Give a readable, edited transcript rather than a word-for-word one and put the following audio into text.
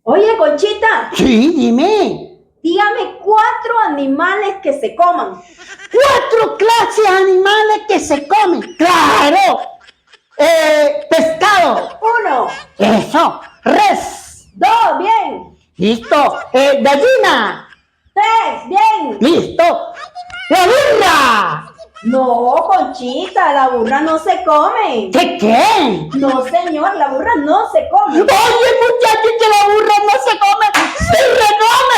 Oye, Conchita, Sí, dime. dígame 4 animales que se coman. 4 clases de animales que se comen. ¡Claro! Pescado. 1, Eso. Res. 2, bien. Listo. Gallina. 3, bien. Listo. La burra. No, Conchita, la burra no se come. ¿Qué? No, señor, la burra no se come. Oye, muchacho, que la burra no se come. ¡Se recome!